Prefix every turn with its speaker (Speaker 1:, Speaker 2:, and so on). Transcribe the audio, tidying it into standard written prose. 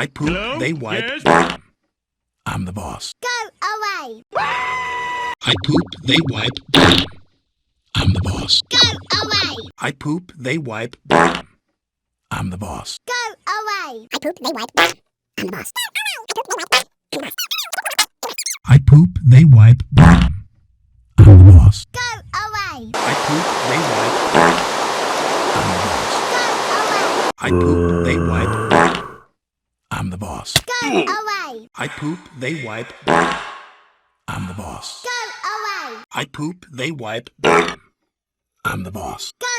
Speaker 1: I poop,
Speaker 2: Hello?
Speaker 1: they wipe.
Speaker 2: Yes?
Speaker 1: I'm the boss.
Speaker 3: Go away.
Speaker 1: I poop, they wipe. I'm the boss.
Speaker 3: Go away.
Speaker 1: I poop, they wipe. I'm the boss.
Speaker 3: Go away.
Speaker 4: I poop, they wipe. I'm the boss.
Speaker 1: I poop, they wipe. I'm the boss.
Speaker 3: Go away.
Speaker 1: I poop, they wipe. I'm the boss.
Speaker 3: Go away.
Speaker 1: I poop, they wipe. I'm the boss.
Speaker 3: Go away.
Speaker 1: I poop, they wipe. I'm the boss.
Speaker 3: Go away.
Speaker 1: I poop, they wipe. I'm the boss.
Speaker 3: Go